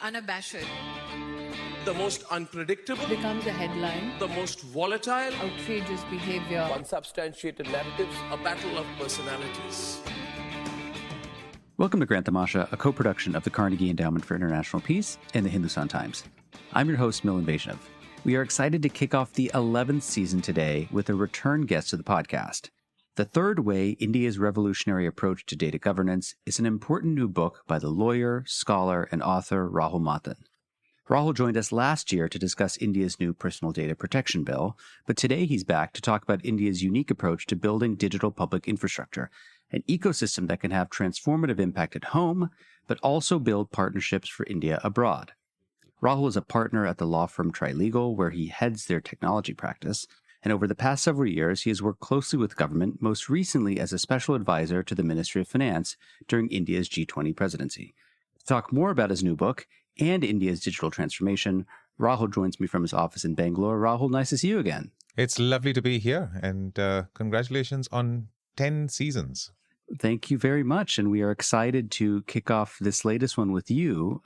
unabashed, the most unpredictable, becomes a headline, the most volatile, outrageous behavior, unsubstantiated narratives, a battle of personalities. Welcome to Grant Tamasha, a co-production of the Carnegie Endowment for International Peace and the Hindustan Times. I'm your host, Milan. We are excited to kick off the 11th season today with a return guest to the podcast. The Third Way, India's Revolutionary Approach to Data Governance is an important new book by the lawyer, scholar, and author Rahul Matthan. Rahul joined us last year to discuss India's new Personal Data Protection Bill, but today he's back to talk about India's unique approach to building digital public infrastructure, an ecosystem that can have transformative impact at home, but also build partnerships for India abroad. Rahul is a partner at the law firm Trilegal, where he heads their technology practice, and over the past several years, he has worked closely with government, most recently as a special advisor to the Ministry of Finance during India's G20 presidency. To talk more about his new book and India's digital transformation, Rahul joins me from his office in Bangalore. Rahul, nice to see you again. It's lovely to be here, and congratulations on 10 seasons. Thank you very much, and we are excited to kick off this latest one with you.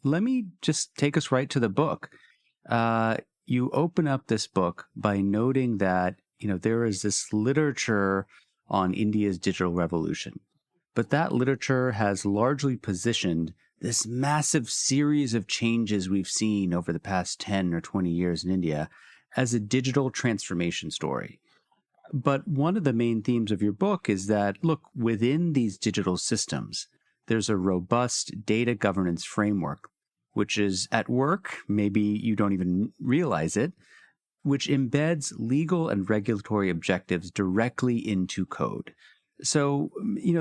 Let me just take us right to the book. You open up this book by noting that, there is this literature on India's digital revolution, but that literature has largely positioned this massive series of changes we've seen over the past 10 or 20 years in India as a digital transformation story. But one of the main themes of your book is that, look, within these digital systems, there's a robust data governance framework, which is at work, maybe you don't even realize it, which embeds legal and regulatory objectives directly into code. So,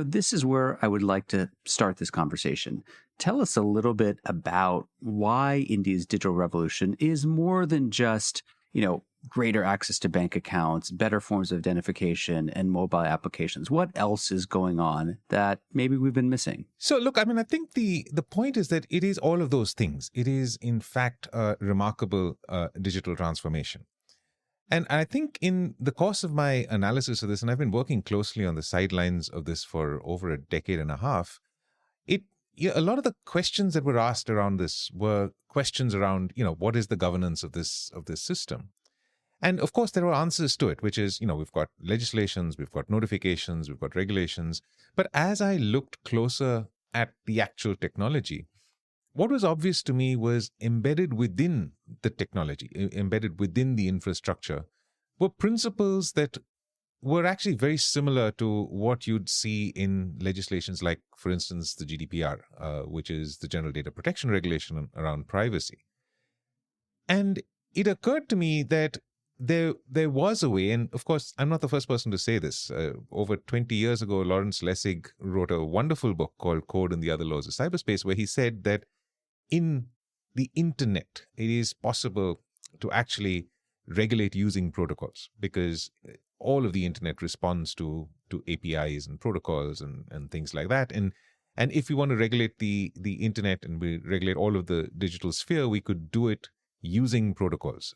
this is where I would like to start this conversation. Tell us a little bit about why India's digital revolution is more than just, greater access to bank accounts, better forms of identification, and mobile applications. What else is going on that maybe we've been missing? So, look, I think the point is that it is all of those things. It is, in fact, a remarkable digital transformation. And I think in the course of my analysis of this, and I've been working closely on the sidelines of this for over a decade and a half, a lot of the questions that were asked around this were questions around, what is the governance of this system? And of course, there are answers to it, which is, we've got legislations, we've got notifications, we've got regulations. But as I looked closer at the actual technology, what was obvious to me was embedded within the technology, embedded within the infrastructure, were principles that were actually very similar to what you'd see in legislations like, for instance, the GDPR, which is the General Data Protection Regulation around privacy. And it occurred to me that there was a way, and of course, I'm not the first person to say this. Over 20 years ago, Lawrence Lessig wrote a wonderful book called Code and the Other Laws of Cyberspace, where he said that in the internet, it is possible to actually regulate using protocols, because all of the internet responds to APIs and protocols and things like that. And if we want to regulate the internet and we regulate all of the digital sphere, we could do it using protocols,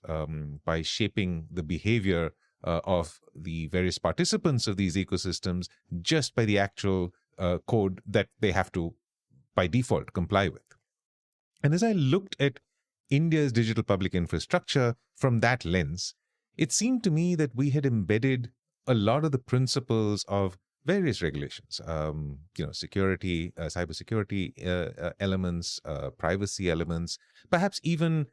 by shaping the behavior of the various participants of these ecosystems just by the actual code that they have to, by default, comply with. And as I looked at India's digital public infrastructure from that lens, it seemed to me that we had embedded a lot of the principles of various regulations, security, cybersecurity elements, privacy elements, perhaps even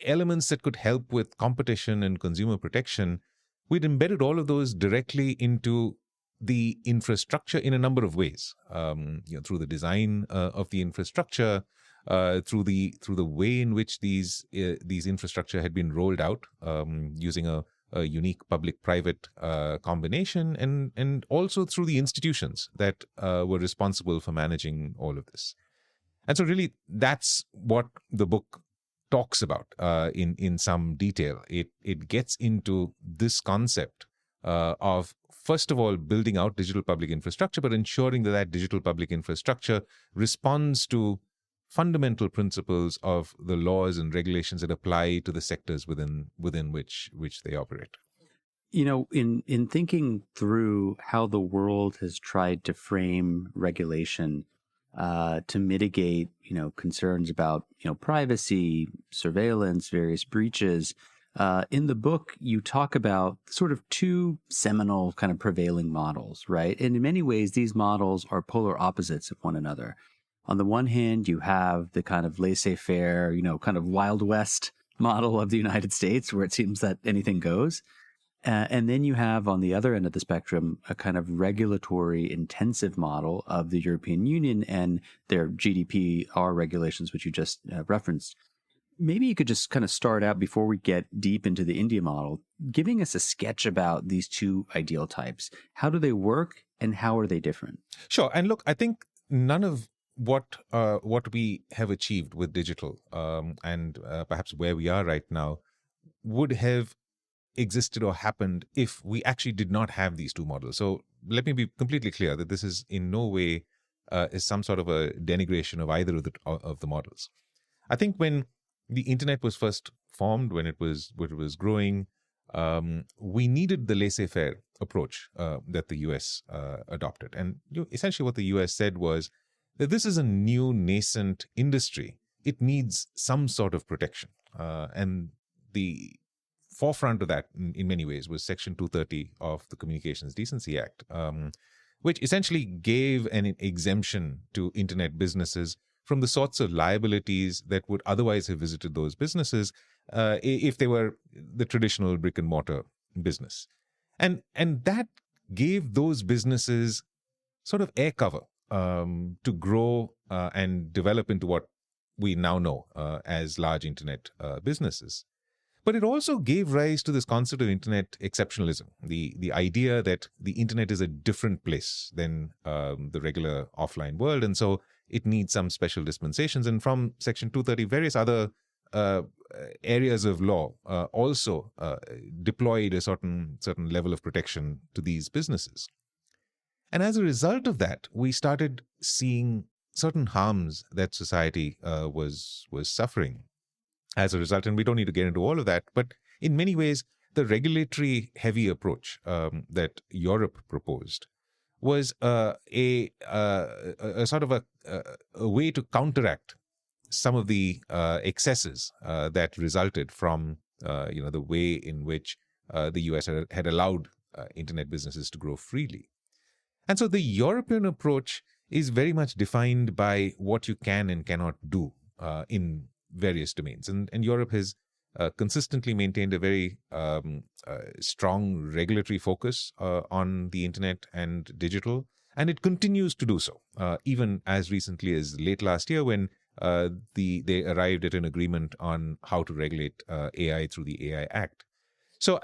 elements that could help with competition and consumer protection. We'd embedded all of those directly into the infrastructure in a number of ways, through the design of the infrastructure, through the way in which these infrastructure had been rolled out, using a unique public-private combination, and also through the institutions that were responsible for managing all of this. And so really, that's what the book talks about in some detail. It gets into this concept of, first of all, building out digital public infrastructure, but ensuring that digital public infrastructure responds to fundamental principles of the laws and regulations that apply to the sectors within which they operate. In thinking through how the world has tried to frame regulation, to mitigate, concerns about, privacy, surveillance, various breaches. In the book, you talk about sort of two seminal kind of prevailing models, right? And in many ways, these models are polar opposites of one another. On the one hand, you have the kind of laissez-faire, kind of Wild West model of the United States, where it seems that anything goes. And then you have on the other end of the spectrum a kind of regulatory intensive model of the European Union and their GDPR regulations, which you just referenced. Maybe you could just kind of start out before we get deep into the India model, giving us a sketch about these two ideal types. How do they work and how are they different? Sure. And look, I think none of what we have achieved with digital and perhaps where we are right now would have existed or happened if we actually did not have these two models. So let me be completely clear that this is in no way is some sort of a denigration of either of the models. I think when the internet was first formed, when it was growing, we needed the laissez-faire approach that the US adopted. And essentially what the US said was that this is a new nascent industry. It needs some sort of protection. And the forefront of that in many ways was Section 230 of the Communications Decency Act, which essentially gave an exemption to internet businesses from the sorts of liabilities that would otherwise have visited those businesses if they were the traditional brick and mortar business. And that gave those businesses sort of air cover to grow and develop into what we now know as large internet businesses. But it also gave rise to this concept of internet exceptionalism, the idea that the internet is a different place than the regular offline world, and so it needs some special dispensations. And from Section 230, various other areas of law also deployed a certain level of protection to these businesses. And as a result of that, we started seeing certain harms that society was suffering as a result. And we don't need to get into all of that, but in many ways, the regulatory heavy approach that Europe proposed was a sort of a way to counteract some of the excesses that resulted from the way in which the US had allowed internet businesses to grow freely. And so the European approach is very much defined by what you can and cannot do in various domains. And Europe has consistently maintained a very strong regulatory focus on the internet and digital, and it continues to do so, even as recently as late last year when they arrived at an agreement on how to regulate AI through the AI Act. So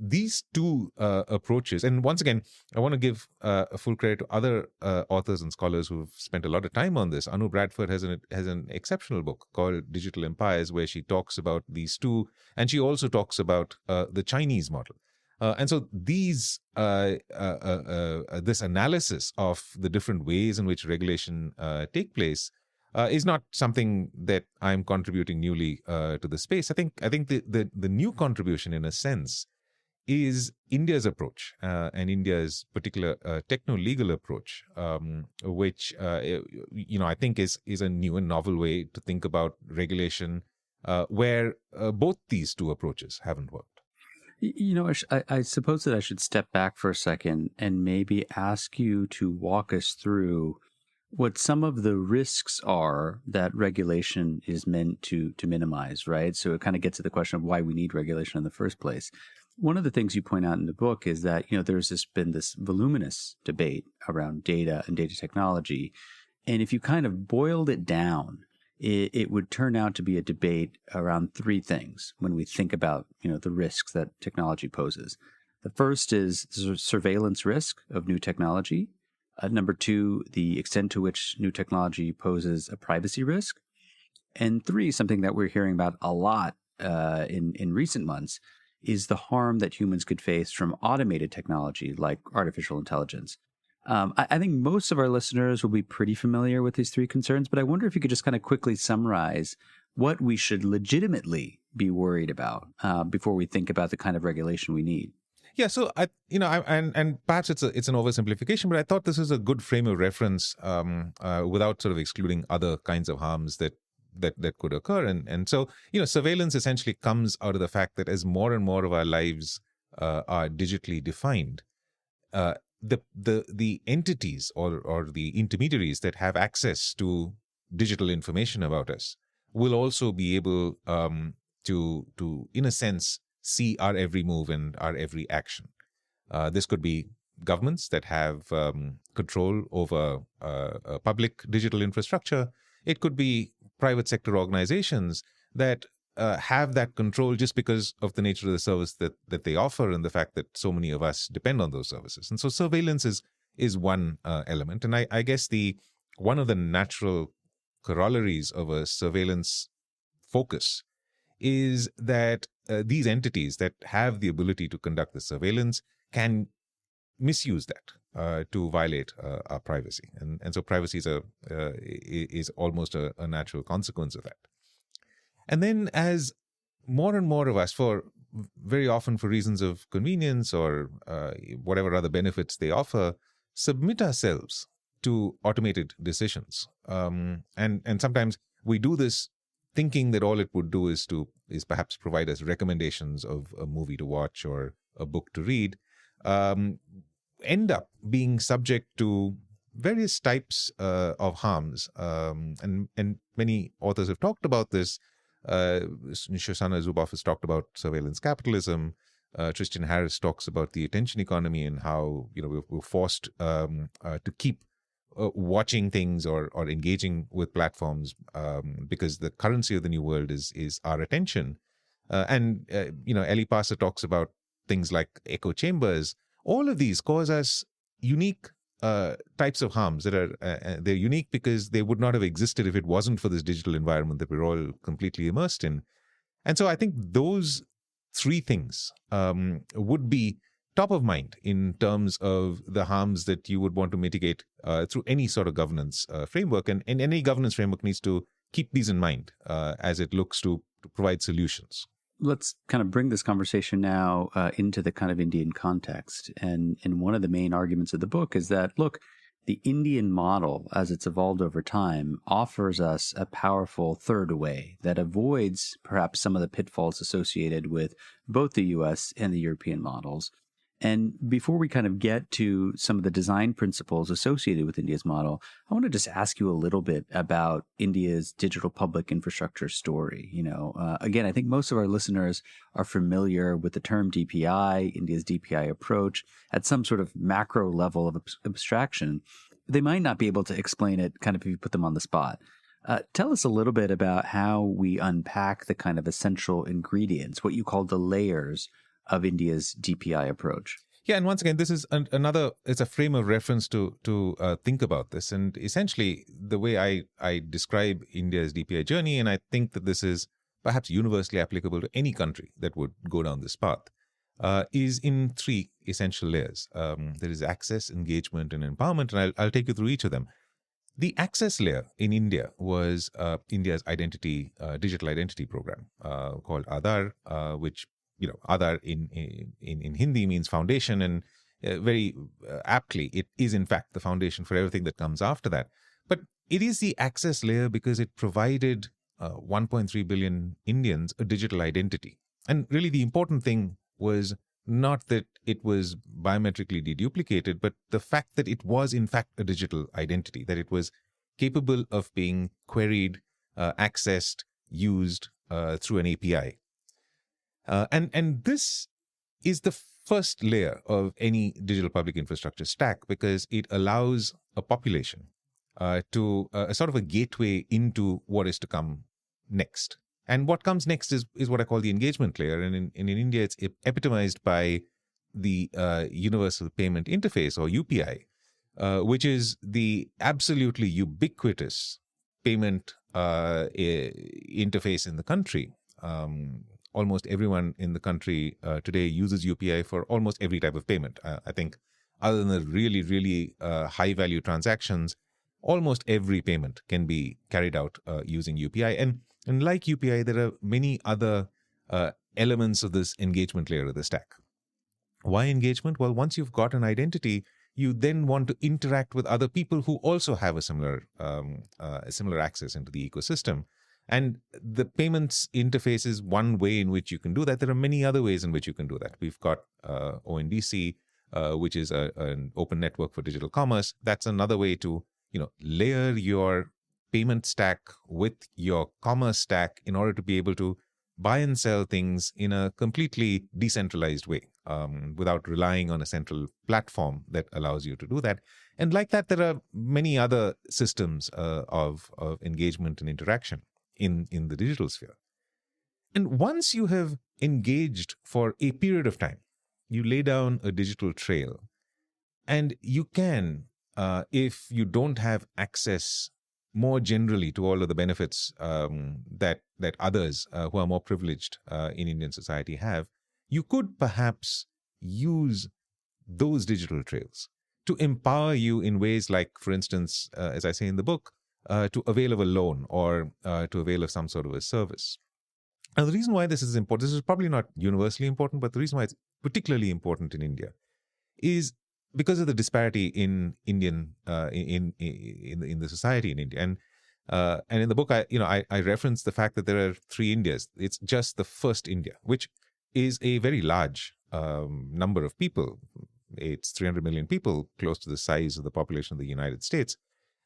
these two approaches, and once again, I want to give a full credit to other authors and scholars who've spent a lot of time on this. Anu Bradford has an exceptional book called Digital Empires, where she talks about these two, and she also talks about the Chinese model. And so these this analysis of the different ways in which regulation take place is not something that I'm contributing newly to the space. I think the new contribution, in a sense, is India's approach and India's particular techno-legal approach, which I think is a new and novel way to think about regulation, where both these two approaches haven't worked. I suppose that I should step back for a second and maybe ask you to walk us through what some of the risks are that regulation is meant to minimize, right? So it kind of gets to the question of why we need regulation in the first place. One of the things you point out in the book is that, there's been this voluminous debate around data and data technology. And if you kind of boiled it down, it would turn out to be a debate around three things when we think about, the risks that technology poses. The first is the surveillance risk of new technology. Number two, the extent to which new technology poses a privacy risk. And three, something that we're hearing about a lot in recent months, is the harm that humans could face from automated technology like artificial intelligence. I think most of our listeners will be pretty familiar with these three concerns, but I wonder if you could just kind of quickly summarize what we should legitimately be worried about before we think about the kind of regulation we need. Yeah, so and perhaps it's an oversimplification, but I thought this is a good frame of reference without sort of excluding other kinds of harms that could occur. And so surveillance essentially comes out of the fact that as more and more of our lives are digitally defined, the entities or the intermediaries that have access to digital information about us will also be able to in a sense see our every move and our every action. This could be governments that have control over public digital infrastructure. It could be private sector organizations that have that control just because of the nature of the service that they offer and the fact that so many of us depend on those services. And so surveillance is one element. And I guess one of the natural corollaries of a surveillance focus is that these entities that have the ability to conduct the surveillance can misuse that to violate our privacy, and so privacy is almost a natural consequence of that. And then, as more and more of us, very often for reasons of convenience or whatever other benefits they offer, submit ourselves to automated decisions, and sometimes we do this thinking that all it would do is perhaps provide us recommendations of a movie to watch or a book to read, end up being subject to various types of harms. And many authors have talked about this. Shoshana Zuboff has talked about surveillance capitalism. Tristan Harris talks about the attention economy and how we're forced to keep watching things or engaging with platforms because the currency of the new world is our attention. Ellie Passer talks about things like echo chambers. All of these cause us unique types of harms that are they're unique because they would not have existed if it wasn't for this digital environment that we're all completely immersed in. And so I think those three things would be top of mind in terms of the harms that you would want to mitigate through any sort of governance framework. And any governance framework needs to keep these in mind as it looks to provide solutions. Let's kind of bring this conversation now into the kind of Indian context. And one of the main arguments of the book is that, look, the Indian model, as it's evolved over time, offers us a powerful third way that avoids perhaps some of the pitfalls associated with both the U.S. and the European models. And before we kind of get to some of the design principles associated with India's model, I want to just ask you a little bit about India's digital public infrastructure story. Again, I think most of our listeners are familiar with the term DPI, India's DPI approach, at some sort of macro level of abstraction. They might not be able to explain it kind of if you put them on the spot. Tell us a little bit about how we unpack the kind of essential ingredients, what you call the layers of India's DPI approach. Yeah, and once again, this is it's a frame of reference to think about this. And essentially, the way I describe India's DPI journey, and I think that this is perhaps universally applicable to any country that would go down this path, is in three essential layers. There is access, engagement, and empowerment, and I'll take you through each of them. The access layer in India was India's digital identity program called Aadhaar, which Aadhaar in Hindi means foundation, and very aptly, it is in fact the foundation for everything that comes after that. But it is the access layer because it provided 1.3 billion Indians a digital identity. And really the important thing was not that it was biometrically deduplicated, but the fact that it was in fact a digital identity, that it was capable of being queried, accessed, used through an API. And this is the first layer of any digital public infrastructure stack because it allows a population to a sort of a gateway into what is to come next. And what comes next is what I call the engagement layer. And in India, it's epitomized by the Universal Payment Interface, or UPI, which is the absolutely ubiquitous payment interface in the country. Almost everyone in the country today uses UPI for almost every type of payment. I think other than the really, really high-value transactions, almost every payment can be carried out using UPI. And like UPI, there are many other elements of this engagement layer of the stack. Why engagement? Well, once you've got an identity, you then want to interact with other people who also have a similar access into the ecosystem. And the payments interface is one way in which you can do that. There are many other ways in which you can do that. We've got ONDC, which is an open network for digital commerce. That's another way to layer your payment stack with your commerce stack in order to be able to buy and sell things in a completely decentralized way, without relying on a central platform that allows you to do that. And like that, there are many other systems of engagement and interaction in the digital sphere. And once you have engaged for a period of time, you lay down a digital trail, and you can, if you don't have access more generally to all of the benefits that others who are more privileged in Indian society have, you could perhaps use those digital trails to empower you in ways like, for instance, as I say in the book, to avail of a loan or to avail of some sort of a service. And the reason why this is important, this is probably not universally important, but the reason why it's particularly important in India is because of the disparity in Indian in the society in India. And in the book, I reference the fact that there are 3 Indias. It's just the first India, which is a very large number of people. It's 300 million people, close to the size of the population of the United States.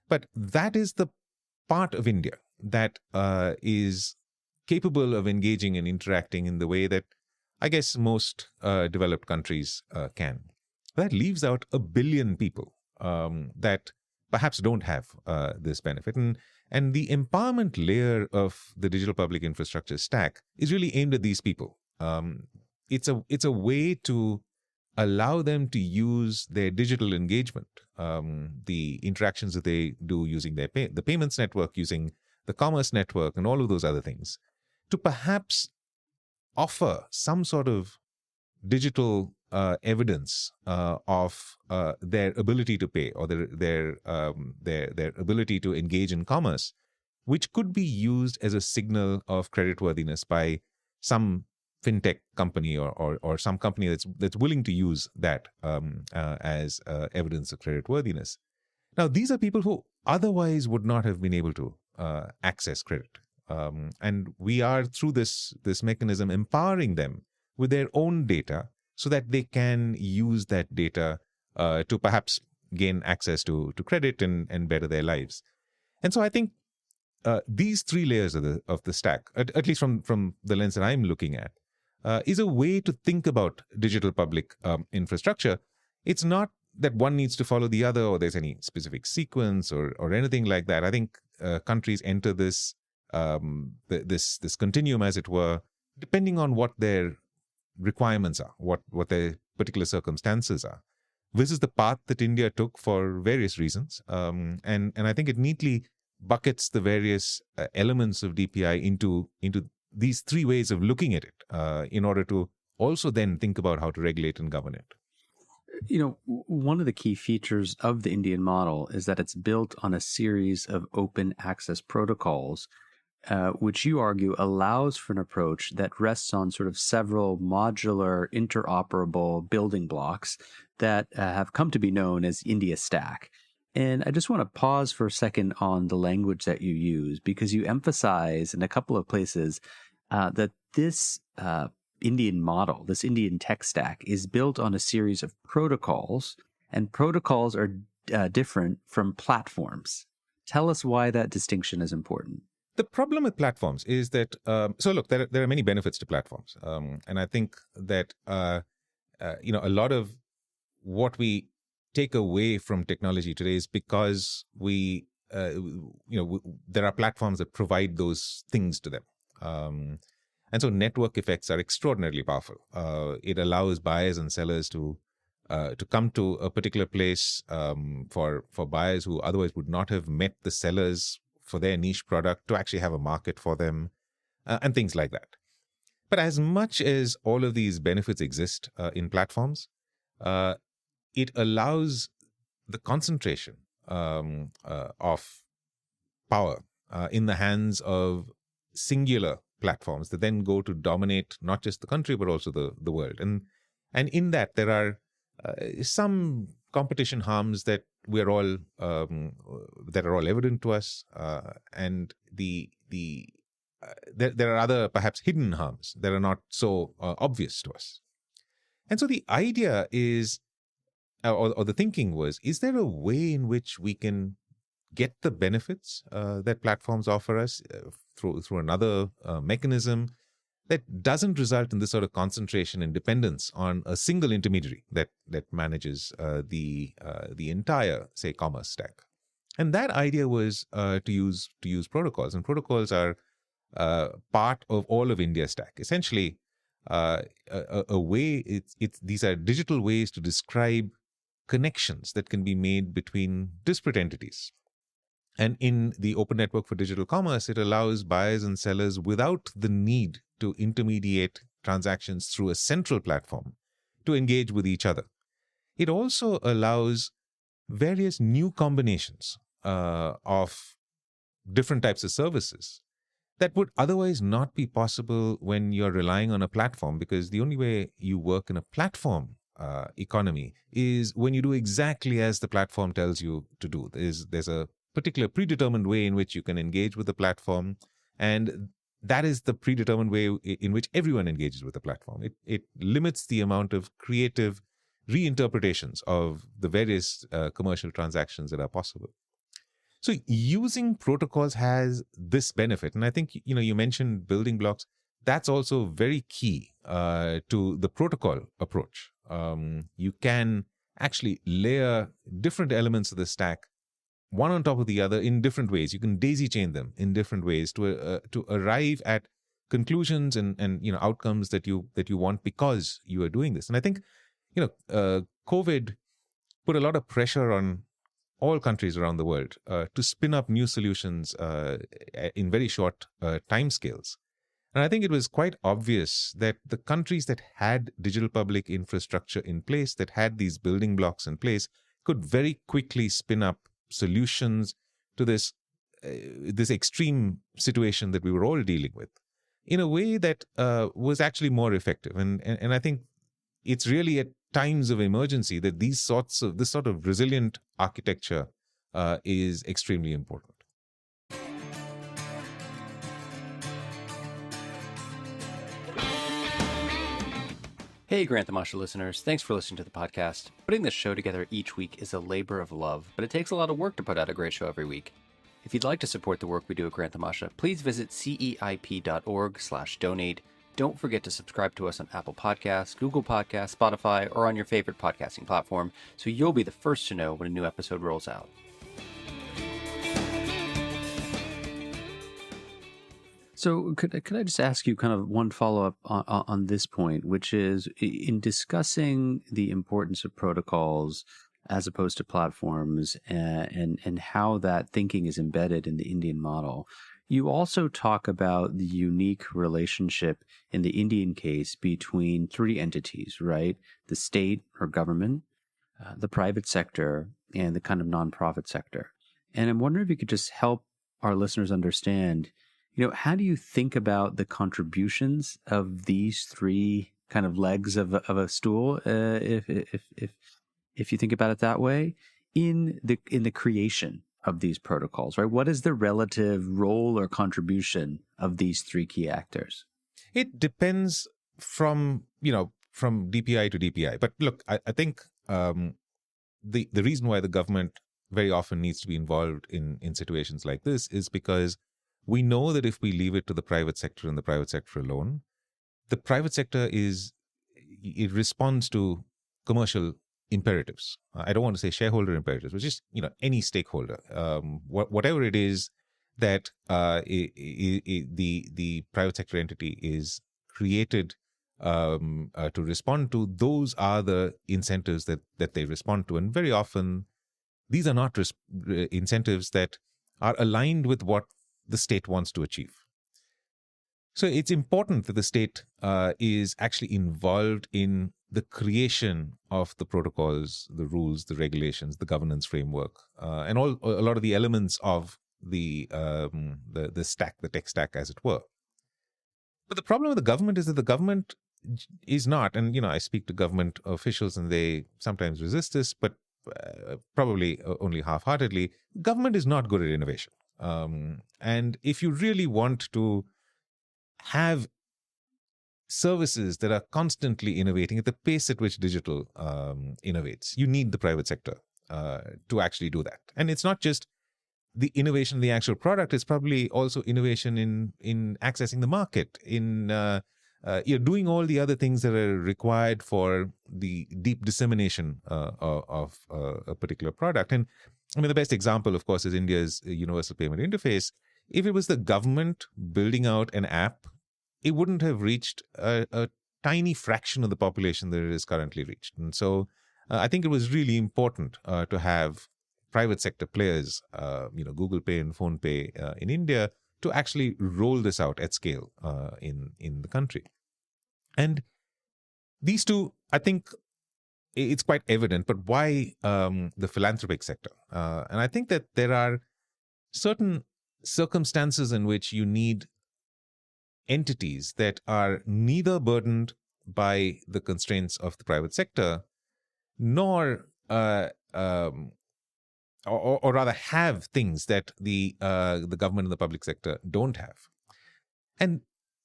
But that is the part of India that is capable of engaging and interacting in the way that I guess most developed countries can. That leaves out 1 billion people that perhaps don't have this benefit. And the empowerment layer of the digital public infrastructure stack is really aimed at these people. It's a way to allow them to use their digital engagement, the interactions that they do using the payments network, using the commerce network, and all of those other things, to perhaps offer some sort of digital evidence of their ability to pay, or their ability to engage in commerce, which could be used as a signal of creditworthiness by some fintech company or some company that's willing to use that as evidence of creditworthiness. Now, these are people who otherwise would not have been able to access credit, and we are, through this mechanism, empowering them with their own data, so that they can use that data to perhaps gain access to credit and better their lives. And so I think these 3 layers of the stack, at least from the lens that I'm looking at, is a way to think about digital public infrastructure. It's not that one needs to follow the other, or there's any specific sequence or anything like that. I think countries enter this this continuum, as it were, depending on what their requirements are, what their particular circumstances are. This is the path that India took for various reasons, and I think it neatly buckets the various elements of DPI into these 3 ways of looking at it, in order to also then think about how to regulate and govern it. One of the key features of the Indian model is that it's built on a series of open access protocols, which you argue allows for an approach that rests on sort of several modular, interoperable building blocks that have come to be known as India Stack. And I just want to pause for a second on the language that you use, because you emphasize in a couple of places that this Indian model, this Indian tech stack, is built on a series of protocols, and protocols are different from platforms. Tell us why that distinction is important. The problem with platforms is that, so look, there are many benefits to platforms. And I think that, a lot of what we take away from technology today is because there are platforms that provide those things to them. And so network effects are extraordinarily powerful. It allows buyers and sellers to come to a particular place, for buyers who otherwise would not have met the sellers for their niche product, to actually have a market for them, and things like that. But as much as all of these benefits exist in platforms, it allows the concentration of power in the hands of singular platforms that then go to dominate not just the country, but also the world. And And in that, there are some competition harms that we're all that are all evident to us, and there are other perhaps hidden harms that are not so obvious to us. And so the idea is, or the thinking was, is there a way in which we can get the benefits that platforms offer us through another mechanism that doesn't result in this sort of concentration and dependence on a single intermediary that manages the entire, say, commerce stack? And that idea was to use protocols, and protocols are part of all of India's stack. Essentially, a way these are digital ways to describe connections that can be made between disparate entities. And in the open network for digital commerce, it allows buyers and sellers without the need to intermediate transactions through a central platform to engage with each other. It also allows various new combinations of different types of services that would otherwise not be possible when you're relying on a platform, because the only way you work in a platform economy is when you do exactly as the platform tells you to do. There's a particular predetermined way in which you can engage with the platform, and that is the predetermined way in which everyone engages with the platform. It limits the amount of creative reinterpretations of the various commercial transactions that are possible. So using protocols has this benefit, and I think you mentioned building blocks. That's also very key to the protocol approach. You can actually layer different elements of the stack one on top of the other in different ways. You can daisy chain them in different ways to arrive at conclusions and outcomes that you want because you are doing this. And I think COVID put a lot of pressure on all countries around the world to spin up new solutions in very short timescales. And I think it was quite obvious that the countries that had digital public infrastructure in place, that had these building blocks in place, could very quickly spin up solutions to this extreme situation that we were all dealing with in a way that was actually more effective. And I think it's really at times of emergency that this sort of resilient architecture is extremely important. Hey, Grant Tamasha listeners, thanks for listening to the podcast. Putting this show together each week is a labor of love, but it takes a lot of work to put out a great show every week. If you'd like to support the work we do at Grant Tamasha, please visit ceip.org/donate. Don't forget to subscribe to us on Apple Podcasts, Google Podcasts, Spotify, or on your favorite podcasting platform, so you'll be the first to know when a new episode rolls out. So could I just ask you kind of one follow-up on this point, which is in discussing the importance of protocols as opposed to platforms and how that thinking is embedded in the Indian model. You also talk about the unique relationship in the Indian case between three entities, right? The state or government, the private sector, and the kind of nonprofit sector. And I'm wondering if you could just help our listeners understand, how do you think about the contributions of these three kind of legs of a stool, if you think about it that way, in the creation of these protocols, right? What is the relative role or contribution of these three key actors? It depends from DPI to DPI. But look, I think the reason why the government very often needs to be involved in situations like this is because we know that if we leave it to the private sector and the private sector alone, the private sector it responds to commercial imperatives. I don't want to say shareholder imperatives, but just any stakeholder, whatever it is that the private sector entity is created to respond to. Those are the incentives that they respond to, and very often these are not incentives that are aligned with what the state wants to achieve. So it's important that the state is actually involved in the creation of the protocols, the rules, the regulations, the governance framework, and a lot of the elements of the stack, the tech stack, as it were. But the problem with the government is that the government is not, and I speak to government officials and they sometimes resist this, but probably only half-heartedly. Government is not good at innovation, and if you really want to have services that are constantly innovating at the pace at which digital innovates, you need the private sector to actually do that. And it's not just the innovation in the actual product, it's probably also innovation in accessing the market, in you're doing all the other things that are required for the deep dissemination of a particular product. And I mean, the best example, of course, is India's universal payment interface. If it was the government building out an app, it wouldn't have reached a tiny fraction of the population that it is currently reached. And so I think it was really important to have private sector players, Google Pay and Phone Pay in India, to actually roll this out at scale in the country. And these two, I think it's quite evident, but why the philanthropic sector? And I think that there are certain circumstances in which you need entities that are neither burdened by the constraints of the private sector, nor or rather have things that the government and the public sector don't have. And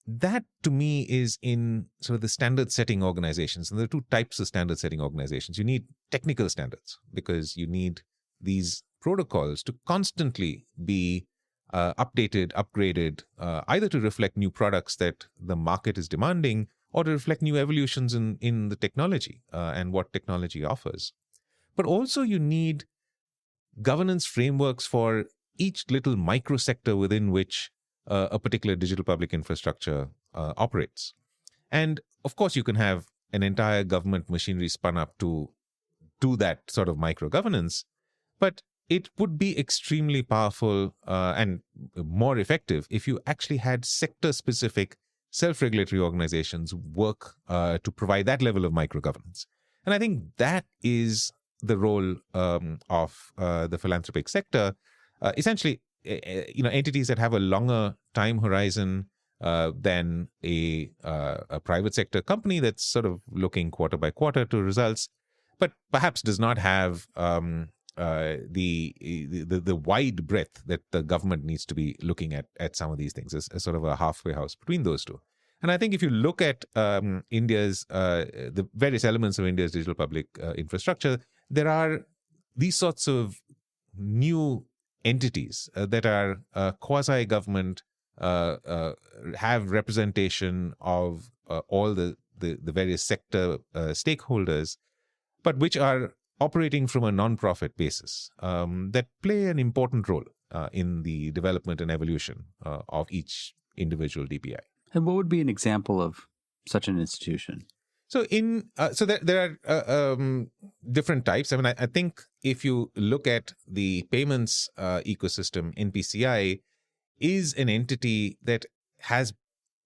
that, to me, is in sort of the standard setting organizations. And there are two types of standard setting organizations. You need technical standards because you need these protocols to constantly be updated, upgraded, either to reflect new products that the market is demanding or to reflect new evolutions in the technology and what technology offers. But also you need governance frameworks for each little microsector within which a particular digital public infrastructure operates. And of course, you can have an entire government machinery spun up to do that sort of micro governance, but it would be extremely powerful and more effective if you actually had sector-specific self-regulatory organizations work to provide that level of micro governance. And I think that is the role of the philanthropic sector. Essentially, entities that have a longer time horizon than a private sector company that's sort of looking quarter by quarter to results, but perhaps does not have the wide breadth that the government needs to be looking at some of these things as sort of a halfway house between those two. And I think if you look at India's the various elements of India's digital public infrastructure, there are these sorts of new entities that are quasi-government, have representation of all the various sector stakeholders, but which are operating from a non-profit basis that play an important role in the development and evolution of each individual DPI. And what would be an example of such an institution? So there are different types. I mean, I think if you look at the payments ecosystem, NPCI is an entity that has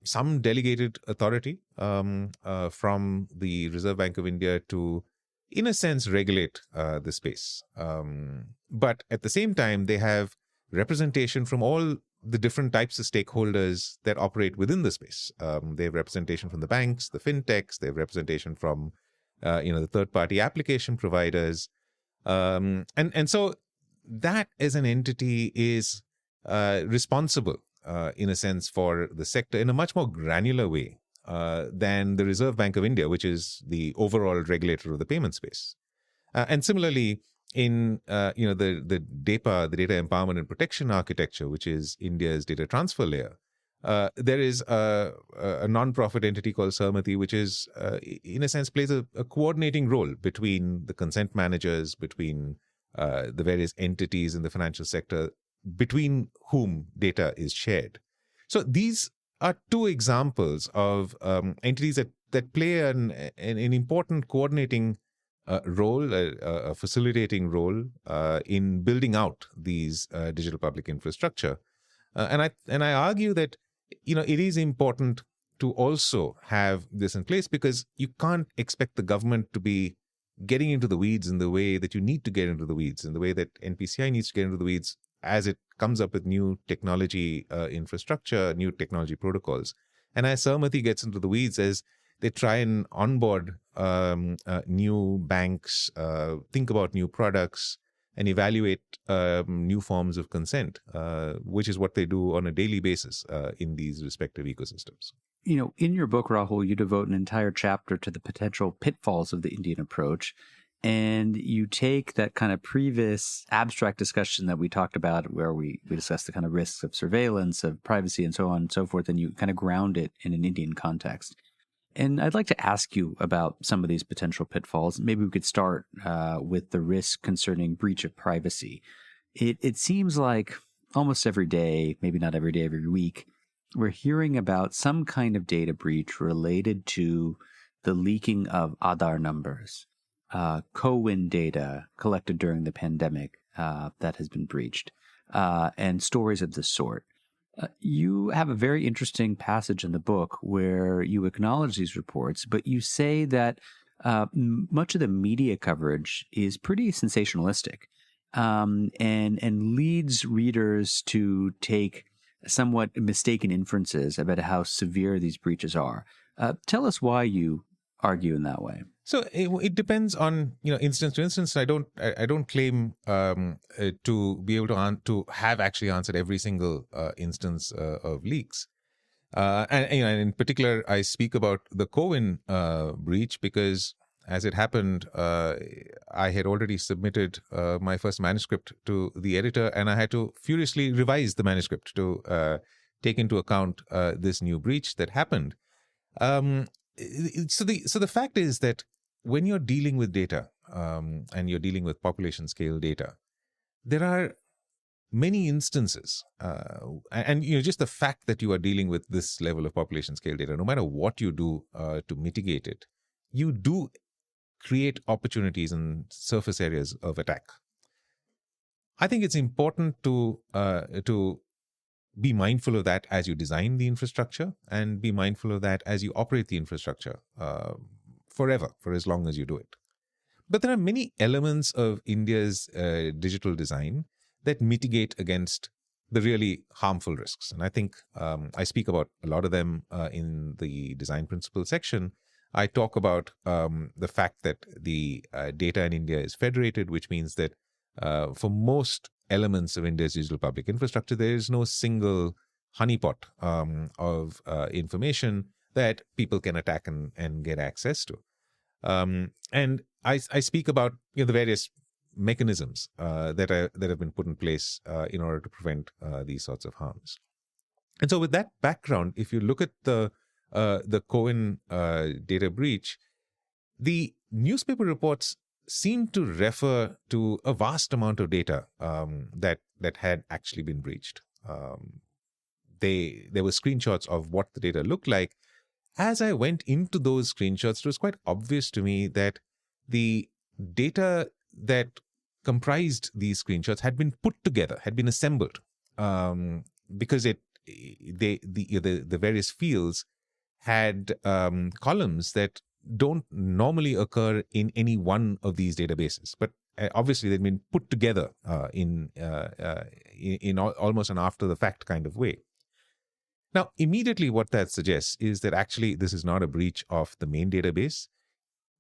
some delegated authority from the Reserve Bank of India to, in a sense, regulate the space. But at the same time, they have representation from all the different types of stakeholders that operate within the space. They have representation from the banks, the fintechs, they have representation from the third-party application providers. And so that as an entity is responsible, in a sense, for the sector in a much more granular way than the Reserve Bank of India, which is the overall regulator of the payment space. And similarly, in the DEPA, the Data Empowerment and Protection Architecture, which is India's data transfer layer, there is a non-profit entity called Sarmati, which is, in a sense, plays a coordinating role between the consent managers, between the various entities in the financial sector, between whom data is shared. So these are two examples of entities that play an important coordinating role, a facilitating role in building out these digital public infrastructure. And I argue that it is important to also have this in place because you can't expect the government to be getting into the weeds in the way that you need to get into the weeds, in the way that NPCI needs to get into the weeds as it comes up with new technology infrastructure, new technology protocols. And as Sarmati gets into the weeds, as they try and onboard new banks, think about new products, and evaluate new forms of consent, which is what they do on a daily basis in these respective ecosystems. You know, in your book, Rahul, you devote an entire chapter to the potential pitfalls of the Indian approach. And you take that kind of previous abstract discussion that we talked about, where we discussed the kind of risks of surveillance, of privacy, and so on and so forth, and you kind of ground it in an Indian context. And I'd like to ask you about some of these potential pitfalls. Maybe we could start with the risk concerning breach of privacy. It seems like almost every day, maybe not every day, every week, we're hearing about some kind of data breach related to the leaking of Aadhaar numbers, co-win data collected during the pandemic that has been breached, and stories of this sort. You have a very interesting passage in the book where you acknowledge these reports, but you say that much of the media coverage is pretty sensationalistic, and leads readers to take somewhat mistaken inferences about how severe these breaches are. Tell us why you argue in that way. So it depends on instance to instance. I don't claim to be able to have actually answered every single instance of leaks. And in particular, I speak about the co-win breach because, as it happened, I had already submitted my first manuscript to the editor, and I had to furiously revise the manuscript to take into account this new breach that happened. So the fact is that when you're dealing with data and you're dealing with population scale data, there are many instances, and just the fact that you are dealing with this level of population scale data, no matter what you do to mitigate it, you do create opportunities and surface areas of attack. I think it's important to be mindful of that as you design the infrastructure, and be mindful of that as you operate the infrastructure forever, for as long as you do it. But there are many elements of India's digital design that mitigate against the really harmful risks. And I think I speak about a lot of them in the design principles section. I talk about the fact that the data in India is federated, which means that for most elements of India's digital public infrastructure, there is no single honeypot of information that people can attack and get access to. And I speak about the various mechanisms that have been put in place in order to prevent these sorts of harms. And so, with that background, if you look at the co-win data breach, the newspaper reports seem to refer to a vast amount of data that had actually been breached. There were screenshots of what the data looked like. As I went into those screenshots, it was quite obvious to me that the data that comprised these screenshots had been put together, had been assembled, because the various fields had columns that don't normally occur in any one of these databases, but obviously they've been put together in almost an after the fact kind of way. Now, immediately what that suggests is that actually this is not a breach of the main database.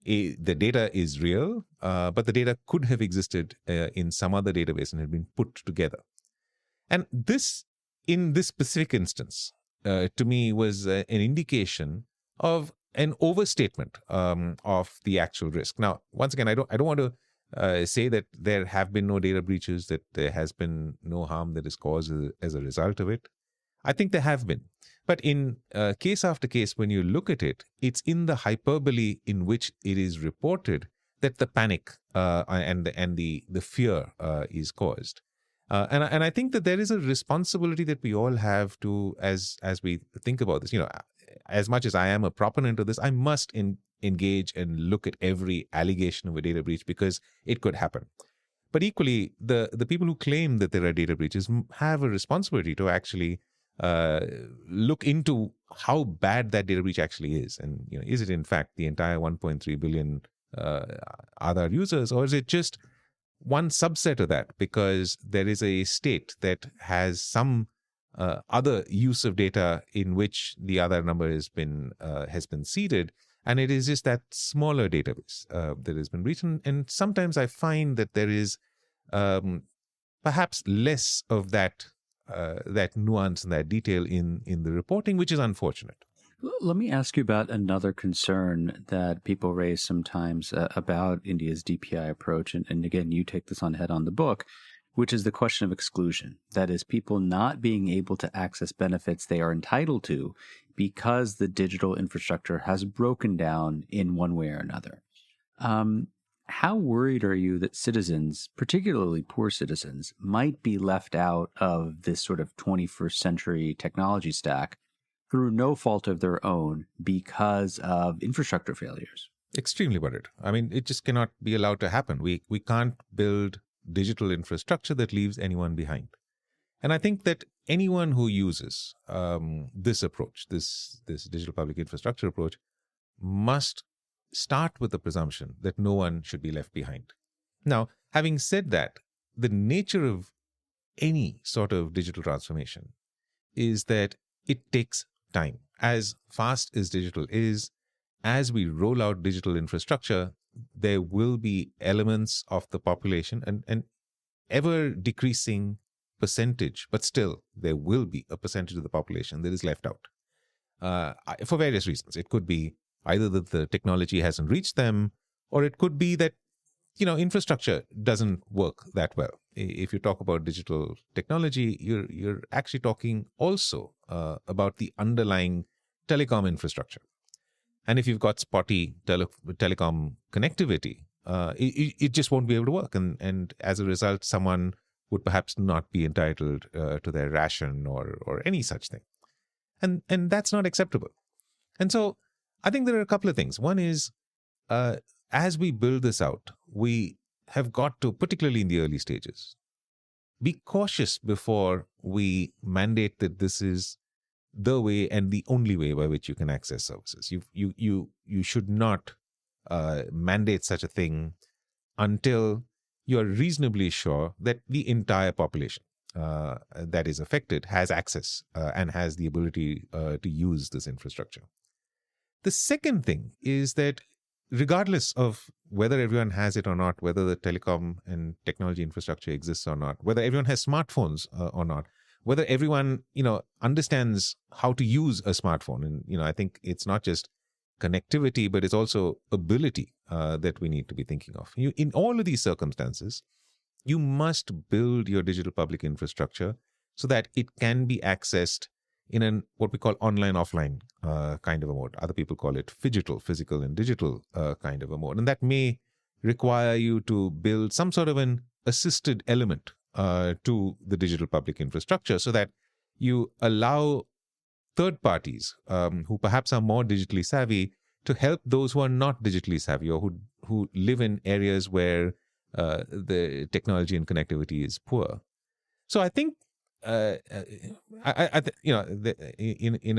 The data is real, but the data could have existed in some other database and had been put together. And this, in this specific instance, to me was an indication of an overstatement of the actual risk. Now, once again, I don't want to say that there have been no data breaches, that there has been no harm that is caused as a result of it. I think there have been. But in case after case, when you look at it, it's in the hyperbole in which it is reported that the panic and the fear is caused. And I think that there is a responsibility that we all have to, as we think about this, as much as I am a proponent of this, I must engage and look at every allegation of a data breach because it could happen. But equally, the people who claim that there are data breaches have a responsibility to actually look into how bad that data breach actually is. And is it in fact the entire 1.3 billion Aadhaar users, or is it just one subset of that because there is a state that has some other use of data in which the Aadhaar number has been seeded, And it is just that smaller database that has been written. And sometimes I find that there is perhaps less of that nuance and that detail in the reporting, which is unfortunate. Let me ask you about another concern that people raise sometimes about India's DPI approach. And again, you take this on head on the book, which is the question of exclusion. That is, people not being able to access benefits they are entitled to because the digital infrastructure has broken down in one way or another. How worried are you that citizens, particularly poor citizens, might be left out of this sort of 21st century technology stack through no fault of their own because of infrastructure failures? Extremely worried. I mean, it just cannot be allowed to happen. We can't build digital infrastructure that leaves anyone behind. And I think that anyone who uses this approach, this digital public infrastructure approach, must start with the presumption that no one should be left behind. Now, having said that, the nature of any sort of digital transformation is that it takes time. As fast as digital is, as we roll out digital infrastructure, there will be elements of the population, and ever decreasing percentage, but still there will be a percentage of the population that is left out for various reasons. It could be either that the technology hasn't reached them, or it could be that infrastructure doesn't work that well. If you talk about digital technology, you're actually talking also about the underlying telecom infrastructure. And if you've got spotty telecom connectivity, it just won't be able to work. And as a result, someone would perhaps not be entitled to their ration or any such thing. And that's not acceptable. And so I think there are a couple of things. One is, as we build this out, we have got to, particularly in the early stages, be cautious before we mandate that this is the way and the only way by which you can access services. You should not mandate such a thing until you're reasonably sure that the entire population that is affected has access and has the ability to use this infrastructure. The second thing is that regardless of whether everyone has it or not, whether the telecom and technology infrastructure exists or not, whether everyone has smartphones or not, whether everyone, understands how to use a smartphone. And, I think it's not just connectivity, but it's also ability that we need to be thinking of. In all of these circumstances, you must build your digital public infrastructure so that it can be accessed in what we call online-offline kind of a mode. Other people call it physical and digital kind of a mode. And that may require you to build some sort of an assisted element to the digital public infrastructure so that you allow third parties who perhaps are more digitally savvy to help those who are not digitally savvy or who live in areas where the technology and connectivity is poor. So I think in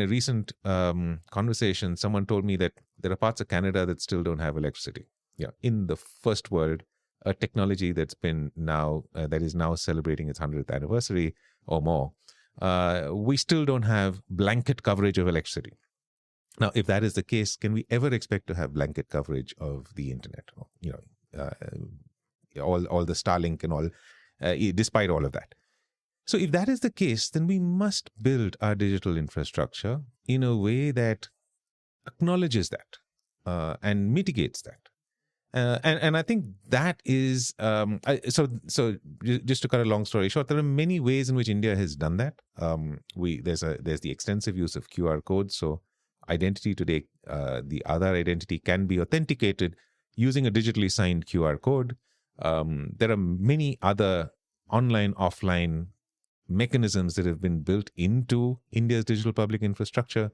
a recent conversation, someone told me that there are parts of Canada that still don't have electricity. In the first world, a technology that's been that is now celebrating its 100th anniversary or more, we still don't have blanket coverage of electricity. Now, if that is the case, can we ever expect to have blanket coverage of the internet? All the Starlink and all, despite all of that. So if that is the case, then we must build our digital infrastructure in a way that acknowledges that and mitigates that. And I think that is so. Just to cut a long story short, there are many ways in which India has done that. There's the extensive use of QR codes. So identity today, the Aadhaar identity can be authenticated using a digitally signed QR code. There are many other online, offline mechanisms that have been built into India's digital public infrastructure.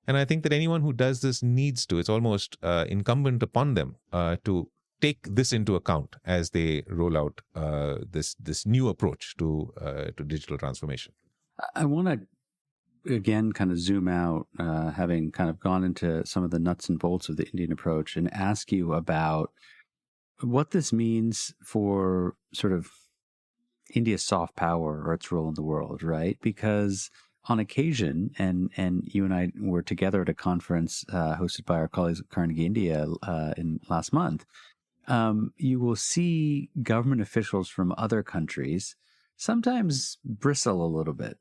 And I think that anyone who does this needs to, it's almost incumbent upon them to take this into account as they roll out this new approach to digital transformation. I want to, again, kind of zoom out, having kind of gone into some of the nuts and bolts of the Indian approach, and ask you about what this means for sort of India's soft power or its role in the world, right? Because on occasion, and you and I were together at a conference hosted by our colleagues at Carnegie India in last month, you will see government officials from other countries sometimes bristle a little bit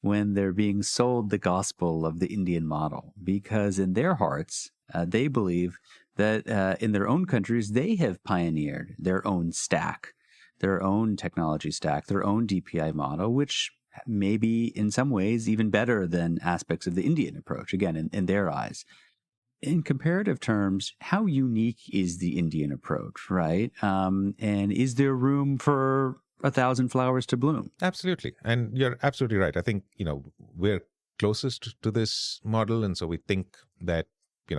when they're being sold the gospel of the Indian model, because in their hearts, they believe that in their own countries, they have pioneered their own stack, their own technology stack, their own DPI model, which may be in some ways even better than aspects of the Indian approach, again, in their eyes. In comparative terms, how unique is the Indian approach, right? And is there room for 1,000 flowers to bloom? Absolutely. And you're absolutely right. I think, we're closest to this model. And so we think that,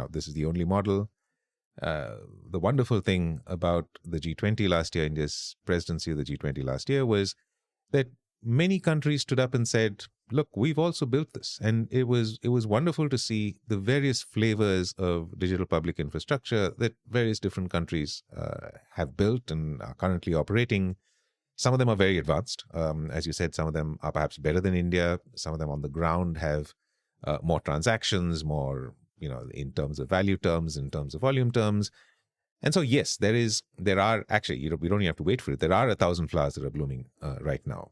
this is the only model. The wonderful thing about the G20 last year, India's presidency of the G20 last year, was that many countries stood up and said, look, we've also built this. And it was wonderful to see the various flavors of digital public infrastructure that various different countries have built and are currently operating. Some of them are very advanced. As you said, some of them are perhaps better than India. Some of them on the ground have more transactions, more, in terms of value terms, in terms of volume terms. And so, yes, there are actually, we don't even have to wait for it. There are 1,000 flowers that are blooming right now.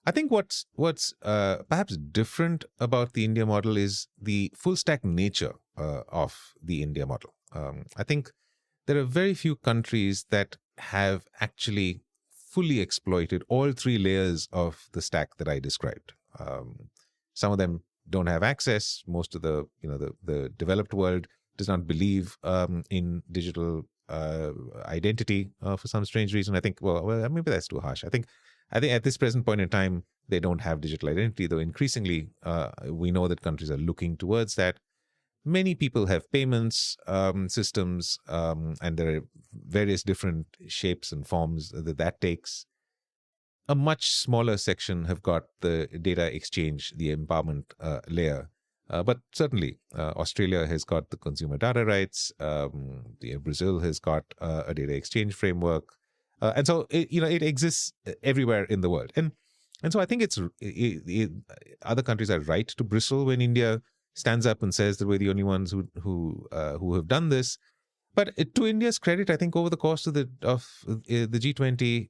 I think what's perhaps different about the India model is the full stack nature of the India model. I think there are very few countries that have actually fully exploited all three layers of the stack that I described. Some of them don't have access. Most of the developed world does not believe in digital identity for some strange reason. I think, well, maybe that's too harsh. I think at this present point in time, they don't have digital identity, though increasingly we know that countries are looking towards that. Many people have payments systems, and there are various different shapes and forms that takes. A much smaller section have got the data exchange, the empowerment layer. But certainly, Australia has got the consumer data rights. Brazil has got a data exchange framework. And so, it exists everywhere in the world. And so I think other countries are right to bristle when India stands up and says that we're the only ones who have done this. But to India's credit, I think over the course of the G20,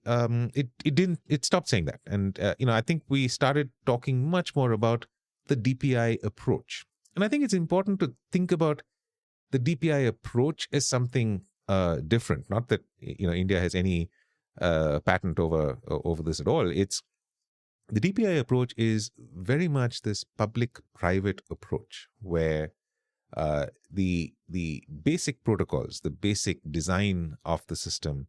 it stopped saying that. And, I think we started talking much more about the DPI approach. And I think it's important to think about the DPI approach as something different. Not that, India has any patent over this at all. It's the DPI approach is very much this public-private approach where the basic protocols, the basic design of the system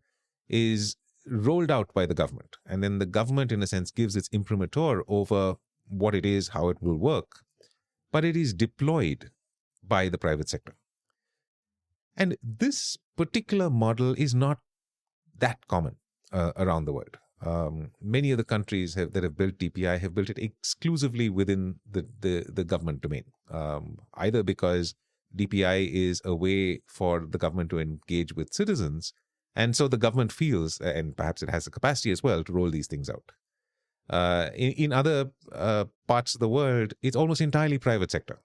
is rolled out by the government. And then the government, in a sense, gives its imprimatur over what it is, how it will work. But it is deployed by the private sector. And this particular model is not that common around the world. Many of the countries that have built DPI have built it exclusively within the government domain, either because DPI is a way for the government to engage with citizens, and so the government feels, and perhaps it has the capacity as well, to roll these things out. In other parts of the world, it's almost entirely private sector,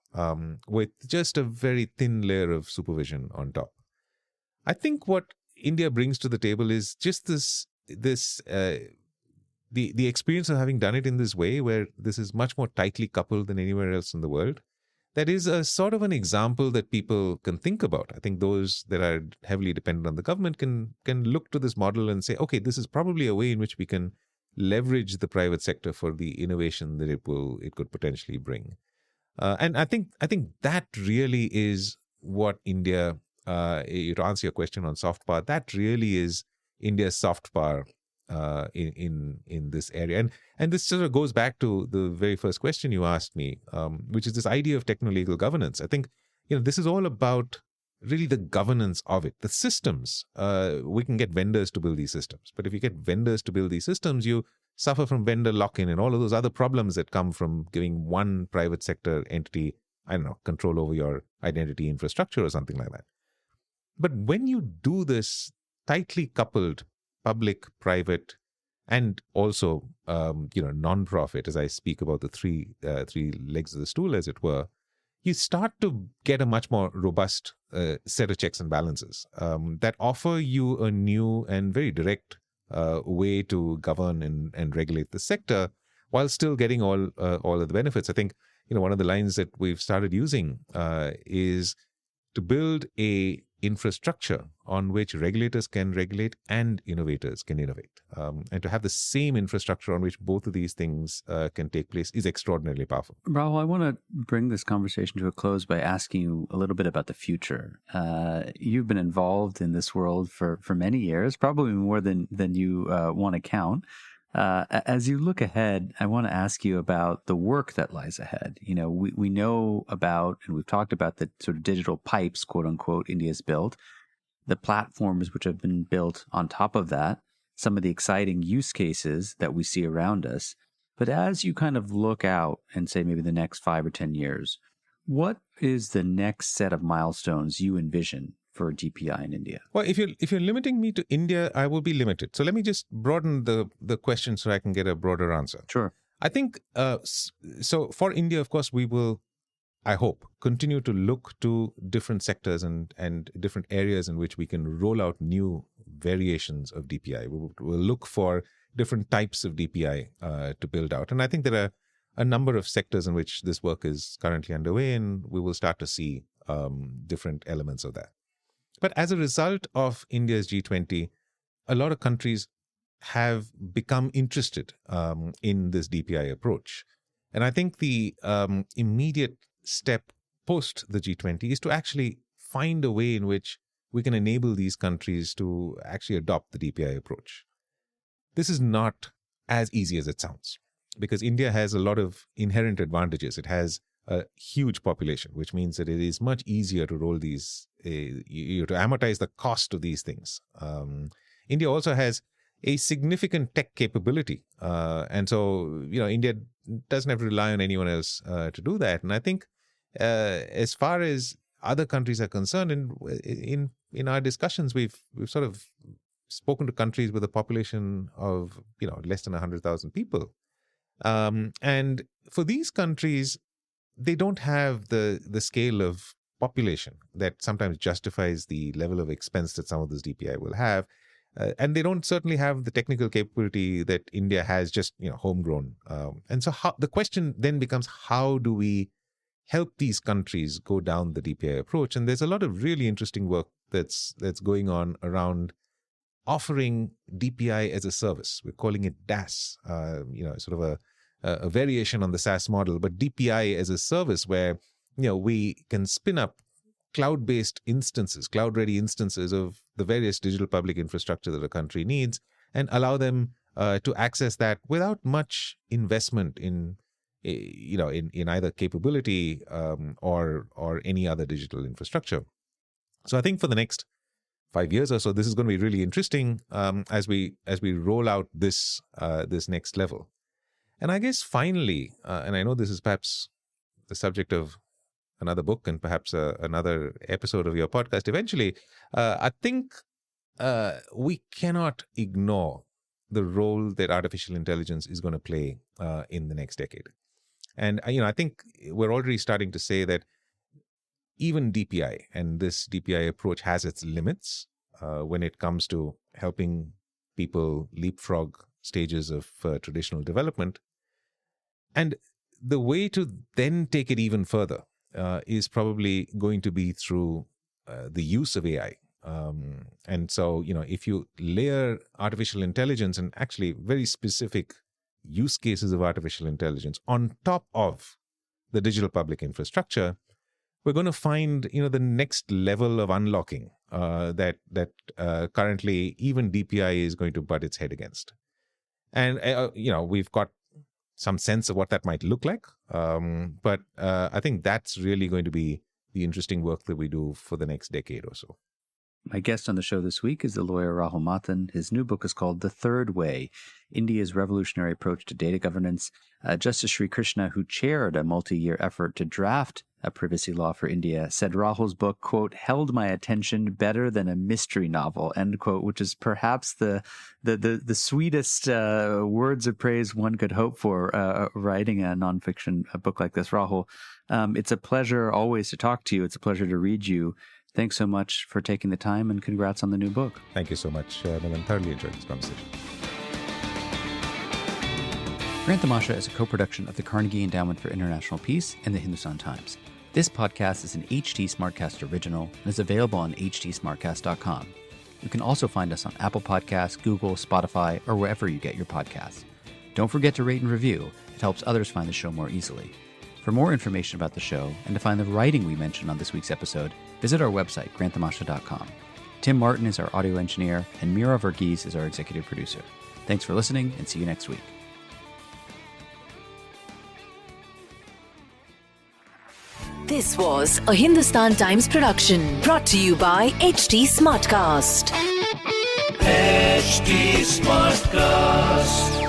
with just a very thin layer of supervision on top. I think what India brings to the table is just the experience of having done it in this way, where this is much more tightly coupled than anywhere else in the world. That is a sort of an example that people can think about. I think those that are heavily dependent on the government can look to this model and say, okay, this is probably a way in which we can leverage the private sector for the innovation that it could potentially bring. And I think that really is what India, to answer your question on soft power, that really is India's soft power in this area. And this sort of goes back to the very first question you asked me, which is this idea of techno-legal governance. I think, this is all about really the governance of it. The systems, we can get vendors to build these systems. But if you get vendors to build these systems, you suffer from vendor lock-in and all of those other problems that come from giving one private sector entity, control over your identity infrastructure or something like that. But when you do this tightly coupled public-private and also, non-profit, as I speak about the three legs of the stool, as it were, you start to get a much more robust set of checks and balances that offer you a new and very direct way to govern and regulate the sector while still getting all of the benefits. I think, one of the lines that we've started using is to build a infrastructure on which regulators can regulate and innovators can innovate. And to have the same infrastructure on which both of these things can take place is extraordinarily powerful. Rahul, I want to bring this conversation to a close by asking you a little bit about the future. You've been involved in this world for many years, probably more than you want to count. As you look ahead, I want to ask you about the work that lies ahead. We know about, and we've talked about, the sort of digital pipes, quote unquote, India's built, the platforms which have been built on top of that, some of the exciting use cases that we see around us. But as you kind of look out and say maybe the next 5 or 10 years, what is the next set of milestones you envision for DPI in India? Well, if you're limiting me to India, I will be limited. So let me just broaden the question so I can get a broader answer. Sure. I think, so for India, of course, we will, I hope, continue to look to different sectors and different areas in which we can roll out new variations of DPI. We'll look for different types of DPI to build out. And I think there are a number of sectors in which this work is currently underway, and we will start to see different elements of that. But as a result of India's G20, a lot of countries have become interested in this DPI approach. And I think the immediate step post the G20 is to actually find a way in which we can enable these countries to actually adopt the DPI approach. This is not as easy as it sounds, because India has a lot of inherent advantages. It has a huge population, which means that it is much easier to roll these, to amortize the cost of these things. India also has a significant tech capability. And so, India doesn't have to rely on anyone else to do that. And I think as far as other countries are concerned, in our discussions, we've sort of spoken to countries with a population of, less than 100,000 people. And for these countries, they don't have the scale of population that sometimes justifies the level of expense that some of this DPI will have. And they don't certainly have the technical capability that India has, just, homegrown. And so the question then becomes, how do we help these countries go down the DPI approach? And there's a lot of really interesting work that's going on around offering DPI as a service. We're calling it DaaS, sort of a variation on the SaaS model, but DPI as a service where, we can spin up cloud-based instances, cloud-ready instances of the various digital public infrastructure that a country needs, and allow them to access that without much investment in either capability or any other digital infrastructure. So I think for the next 5 years or so, this is going to be really interesting as we roll out this next level. And I guess finally, and I know this is perhaps the subject of another book and perhaps another episode of your podcast eventually, I think we cannot ignore the role that artificial intelligence is going to play in the next decade. And, I think we're already starting to say that even DPI and this DPI approach has its limits when it comes to helping people leapfrog stages of traditional development. And the way to then take it even further is probably going to be through the use of AI. And so, if you layer artificial intelligence and actually very specific use cases of artificial intelligence on top of the digital public infrastructure, we're going to find, the next level of unlocking that currently even DPI is going to butt its head against. And, we've got some sense of what that might look like. But I think that's really going to be the interesting work that we do for the next decade or so. My guest on the show this week is the lawyer Rahul Matthan. His new book is called The Third Way, India's Revolutionary Approach to Data Governance. Justice Sri Krishna, who chaired a multi-year effort to draft Privacy Law for India, said Rahul's book, quote, held my attention better than a mystery novel, end quote, which is perhaps the sweetest words of praise one could hope for writing a nonfiction book like this. Rahul, it's a pleasure always to talk to you. It's a pleasure to read you. Thanks so much for taking the time, and congrats on the new book. Thank you so much, Milan. Thoroughly enjoyed this conversation. Grant Tamasha is a co-production of the Carnegie Endowment for International Peace and the Hindustan Times. This podcast is an HT Smartcast original and is available on htsmartcast.com. You can also find us on Apple Podcasts, Google, Spotify, or wherever you get your podcasts. Don't forget to rate and review. It helps others find the show more easily. For more information about the show and to find the writing we mentioned on this week's episode, visit our website, granttamasha.com. Tim Martin is our audio engineer, and Mira Verghese is our executive producer. Thanks for listening, and see you next week. This was a Hindustan Times production brought to you by HT Smartcast. HT Smartcast.